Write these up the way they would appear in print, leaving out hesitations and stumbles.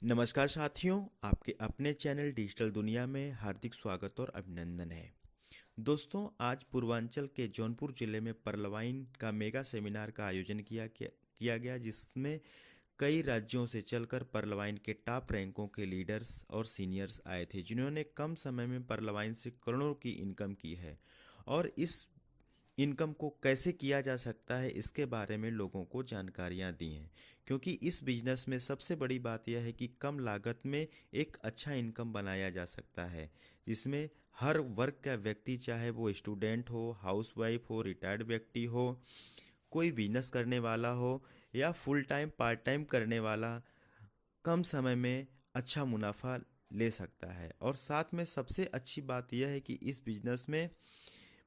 नमस्कार साथियों, आपके अपने चैनल डिजिटल दुनिया में हार्दिक स्वागत और अभिनंदन है। दोस्तों, आज पूर्वांचल के जौनपुर जिले में पर्लवाइन का मेगा सेमिनार का आयोजन किया गया, जिसमें कई राज्यों से चलकर पर्लवाइन के टॉप रैंकों के लीडर्स और सीनियर्स आए थे, जिन्होंने कम समय में पर्लवाइन से करोड़ों की इनकम की है। और इस इनकम को कैसे किया जा सकता है, इसके बारे में लोगों को जानकारियां दी हैं। क्योंकि इस बिजनेस में सबसे बड़ी बात यह है कि कम लागत में एक अच्छा इनकम बनाया जा सकता है, जिसमें हर वर्ग का व्यक्ति, चाहे वो स्टूडेंट हो, हाउसवाइफ हो, रिटायर्ड व्यक्ति हो, कोई बिजनेस करने वाला हो या फुल टाइम पार्ट टाइम करने वाला, कम समय में अच्छा मुनाफा ले सकता है। और साथ में सबसे अच्छी बात यह है कि इस बिजनेस में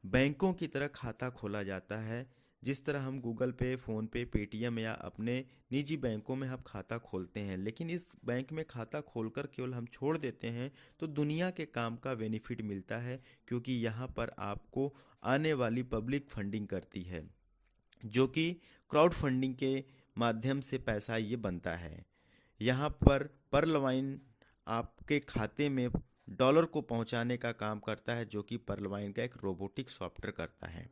बैंकों की तरह खाता खोला जाता है। जिस तरह हम गूगल पे, फ़ोन पे, पेटीएम या अपने निजी बैंकों में हम खाता खोलते हैं, लेकिन इस बैंक में खाता खोलकर केवल हम छोड़ देते हैं तो दुनिया के काम का बेनिफिट मिलता है, क्योंकि यहाँ पर आपको आने वाली पब्लिक फंडिंग करती है, जो कि क्राउड फंडिंग के माध्यम से पैसा ये बनता है। यहाँ पर पर्लवाइन आपके खाते में डॉलर को पहुंचाने का काम करता है, जो कि पर्लवाइन का एक रोबोटिक सॉफ्टवेयर करता है,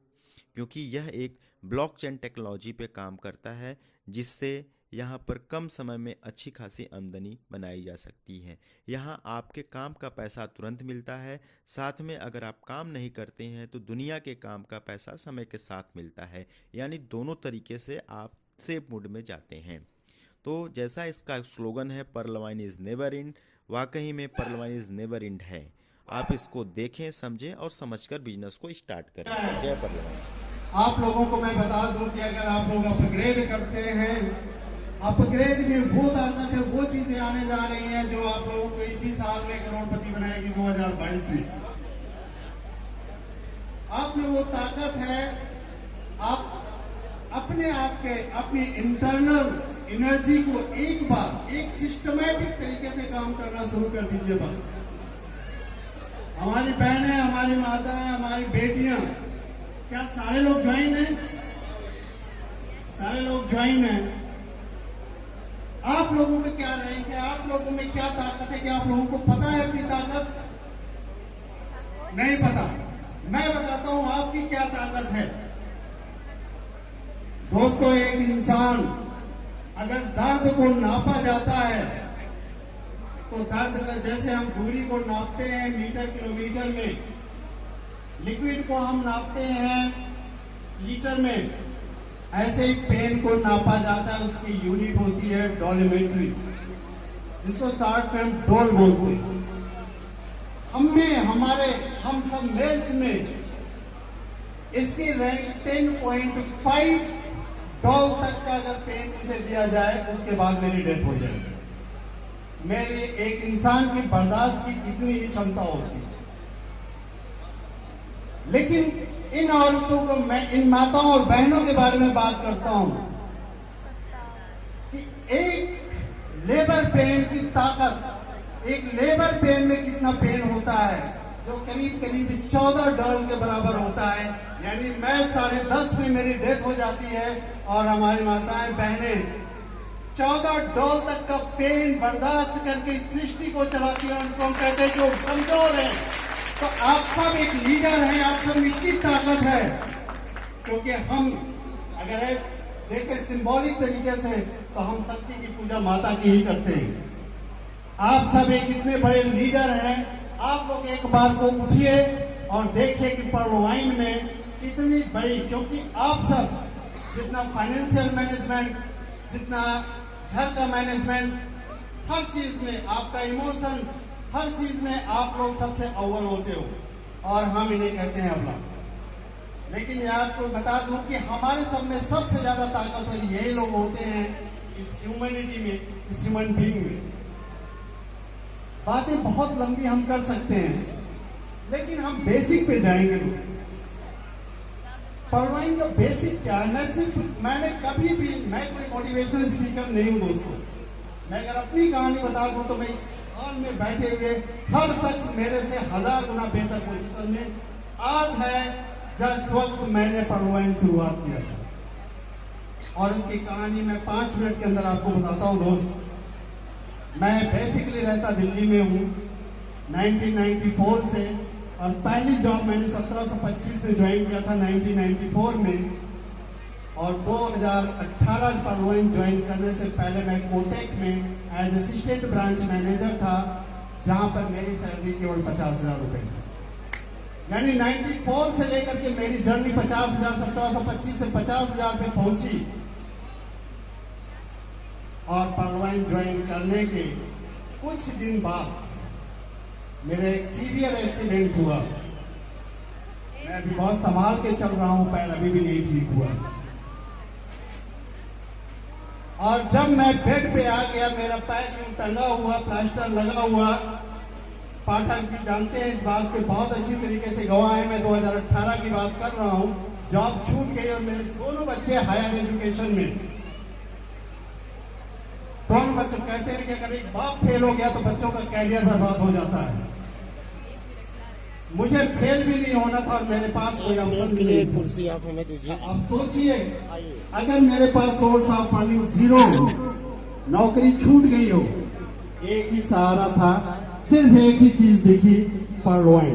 क्योंकि यह एक ब्लॉकचेन टेक्नोलॉजी पे काम करता है, जिससे यहाँ पर कम समय में अच्छी खासी आमदनी बनाई जा सकती है। यहाँ आपके काम का पैसा तुरंत मिलता है, साथ में अगर आप काम नहीं करते हैं तो दुनिया के काम का पैसा समय के साथ मिलता है, यानी दोनों तरीके से आप सेव मोड में जाते हैं। तो जैसा इसका स्लोगन है, पर्लवाइन इज़ नेवर इंड, वाकई में पर्लवाइन इज़ नेवर इंड है। आप इसको देखें, समझें और समझकर बिजनेस को स्टार्ट करें। जय पर्लवाइन। आप लोगों को मैं बता दूं कि अगर आप लोग अपग्रेड करते हैं, अपग्रेड में वो ताकत है, वो चीजें आने जा रही हैं जो आप लोगों को इसी साल में करोड़पति बनाएगी 2022 में। आप में वो ताकत है। आप अपने आप के अपनी इंटरनल एनर्जी को एक बार एक सिस्टमैटिक तरीके से काम करना शुरू कर दीजिए। बस हमारी बहनें, हमारी माताएं, हमारी बेटियां, क्या सारे लोग ज्वाइन हैं? सारे लोग ज्वाइन हैं। आप लोगों में क्या रैंक है? आप लोगों में क्या ताकत है? क्या आप लोगों को पता है अपनी ताकत? नहीं पता। मैं बताता हूं आपकी क्या ताकत है। दोस्तों, एक इंसान अगर दर्द को नापा जाता है तो दर्द का, जैसे हम दूरी को नापते हैं मीटर किलोमीटर में, लिक्विड को हम नापते हैं लीटर में, ऐसे ही पेन को नापा जाता है। उसकी यूनिट होती है डोलीमेट्री, जिसको शॉर्ट में डोल बोलते हैं। हम सब मेल्स में इसकी रैंक 10.5 डॉल तक का अगर पेन मुझे दिया जाए, उसके बाद मेरी डेथ हो जाएगी। मेरी एक इंसान की बर्दाश्त की इतनी ही क्षमता होती है। लेकिन इन औरतों को, मैं इन माताओं और बहनों के बारे में बात करता हूं कि एक लेबर पेन की ताकत, एक लेबर पेन में कितना पेन होता है, जो करीब करीब 14 डॉलर के बराबर होता है। यानी मैं 10:30 में मेरी डेथ हो जाती है और हमारी माताएं बहनें 14 डॉलर तक का पेन बर्दाश्त करके इस सृष्टि को चलाती है। उनको हम कहते हैं जो कमजोर है। तो आप सब एक लीडर हैं, आप सब में इतनी ताकत है, क्योंकि हम अगर देखें सिंबॉलिक तरीके से तो हम शक्ति की पूजा माता की ही करते हैं। आप सब एक इतने बड़े लीडर हैं। आप लोग एक बार को उठिए और देखिए कि पर्लवाइन में कितनी बड़ी, क्योंकि आप सब जितना फाइनेंशियल मैनेजमेंट, जितना घर का मैनेजमेंट, हर चीज में आपका इमोशंस, हर चीज में आप लोग सबसे अव्वल होते हो और हम इन्हें कहते हैं अल्लाह। लेकिन यार आपको बता दूं कि हमारे सब में सबसे ज्यादा ताकतवर यही लोग होते हैं इस ह्यूमैनिटी में, इस ह्यूमन बीइंग में। बातें बहुत लंबी हम कर सकते हैं, लेकिन हम बेसिक पे जाएंगे दोस्तों। पर्लवाइन का बेसिक क्या है? मैंने कभी भी, मैं कोई मोटिवेशनल स्पीकर नहीं हूं दोस्तों। मैं अगर अपनी कहानी बता दूं तो मैं इस हॉल में बैठे हुए हर शख्स मेरे से 1000 गुना बेहतर पोजीशन में आज है जिस वक्त मैंने पर्लवाइन शुरुआत किया था। और इसकी कहानी मैं 5 मिनट के अंदर आपको बताता हूं दोस्त। मैं बेसिकली रहता दिल्ली में हूँ 1994 से, और पहली जॉब मैंने 1725 में ज्वाइन किया था 1994 में, और 2018 परवाइन ज्वाइन करने से पहले मैं कोटेक में एज असिस्टेंट ब्रांच मैनेजर था, जहां पर मेरी सैलरी केवल 50,000 रुपए थी। यानी 94 से लेकर के मेरी जर्नी 50,000, 1725 से 50,000 पे पहुंची, और परवाइन ज्वाइन करने के कुछ दिन बाद मेरा एक सीवियर एक्सीडेंट हुआ। मैं अभी बहुत संभाल के चल रहा हूं, पैर अभी भी नहीं ठीक हुआ। और जब मैं बेड पे आ गया, मेरा पैर यूं टंगा हुआ, प्लास्टर लगा हुआ। पाठक जी जानते हैं इस बात के बहुत अच्छी तरीके से गवाह है। मैं 2018 की बात कर रहा हूं। जॉब छूट गई और मेरे दोनों बच्चे हायर एजुकेशन में। दोनों बच्चे कहते हैं कि अगर एक बाप फेल हो गया तो बच्चों का कैरियर बर्बाद हो जाता है। मुझे फेल भी नहीं होना था और मेरे पास कोई ऑप्शन नहीं है। कुर्सी आप हमें दीजिए। अब सोचिए, अगर मेरे पास सोर्स ऑफ फंडिंग जीरो, नौकरी छूट गई हो, एक ही सहारा था, सिर्फ एक ही चीज दिखी, परवाइन।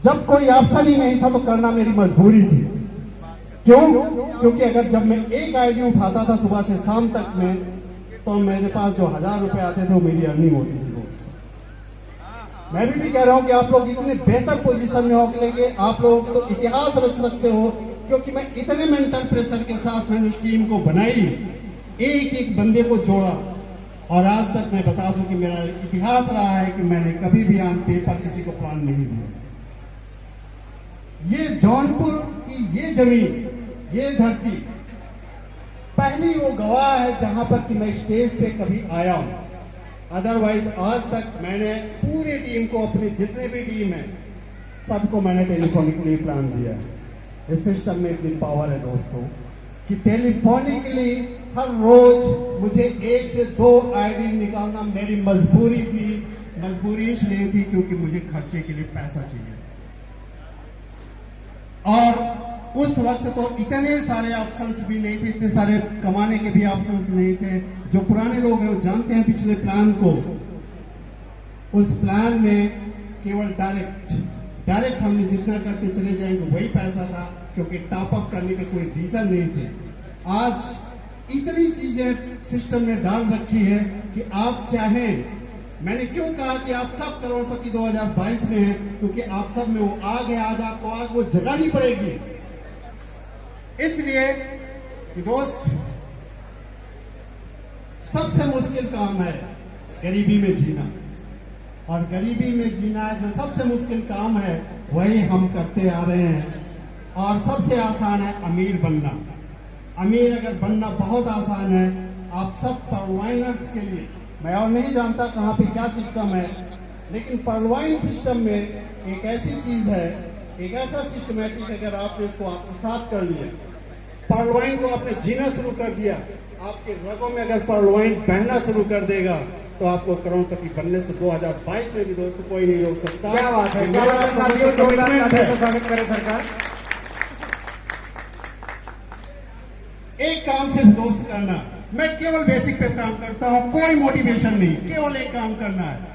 जब कोई ऑप्शन ही नहीं था तो करना मेरी मजबूरी थी। क्यों? क्योंकि अगर जब मैं एक आईडी उठाता था सुबह से शाम तक में, तो मेरे पास जो 1000 रुपए आते थे वो मेरी अर्निंग होती थी रोज। मैं भी कह रहा हूं कि आप लोग इतने बेहतर पोजीशन में होकर लेंगे, आप लोग तो इतिहास रच सकते हो, क्योंकि मैं इतने मेंटल प्रेशर के साथ मैंने उस टीम को बनाई, एक एक बंदे को जोड़ा, और आज तक मैं बता दूं कि मेरा इतिहास रहा है कि मैंने कभी भी ऑन पेपर किसी को प्लान नहीं दिया। ये जौनपुर की ये जमीन, ये धरती पहली वो गवाह है जहां पर कि मैं स्टेज पे कभी आया हूं। अदरवाइज आज तक मैंने पूरी टीम को, अपने जितने भी टीम है सबको मैंने टेलीफोनिकली प्लान दिया है। इस सिस्टम में इतनी पावर है दोस्तों कि टेलीफोनिकली हर रोज मुझे 1 से 2 आईडी निकालना मेरी मजबूरी थी। मजबूरी इसलिए थी क्योंकि मुझे खर्चे के लिए पैसा चाहिए, और उस वक्त तो इतने सारे ऑप्शंस भी नहीं थे, इतने सारे कमाने के भी ऑप्शंस नहीं थे। जो पुराने लोग हैं वो जानते हैं पिछले प्लान को। उस प्लान में केवल डायरेक्ट हमने जितना करते चले जाएंगे वही पैसा था, क्योंकि टॉप अप करने के कोई रीजन नहीं थे। आज इतनी चीजें सिस्टम ने डाल रखी है कि आप चाहें, मैंने क्यों कहा कि आप सब करोड़पति 2022 में हैं, क्योंकि आप सब में वो आग है। आज आपको आग वो जगानी पड़ेगी। इसलिए कि दोस्त, सबसे मुश्किल काम है गरीबी में जीना, और गरीबी में जीना जो सबसे मुश्किल काम है वही हम करते आ रहे हैं। और सबसे आसान है अमीर बनना। अमीर अगर बनना बहुत आसान है। आप सब परवाइनर्स के लिए, मैं और नहीं जानता कहां पे क्या सिस्टम है, लेकिन परवाइन सिस्टम में एक ऐसी चीज है, एक ऐसा सिस्टमैटिक, अगर आपने इसको आत्मसात कर लिया, परवाइन को आपने जीना शुरू कर दिया, आपके रगों में अगर परवाइन बहना शुरू कर देगा, तो आपको करोड़पति बनने से 2022 में भी दोस्तों कोई नहीं रोक सकता। क्या बात है, स्वागत करें सरकार। एक काम सिर्फ दोस्त करना, मैं केवल बेसिक पे काम करता हूं, कोई मोटिवेशन नहीं, केवल एक काम करना है।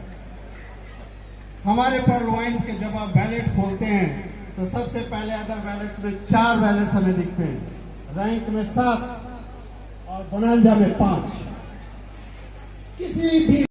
हमारे परवाइन के जब आप बैलेट खोलते हैं तो सबसे पहले अदर बैलेट्स में 4 बैलेट्स हमें दिखते हैं, रैंक में 7 और बोनांजा में 5। किसी भी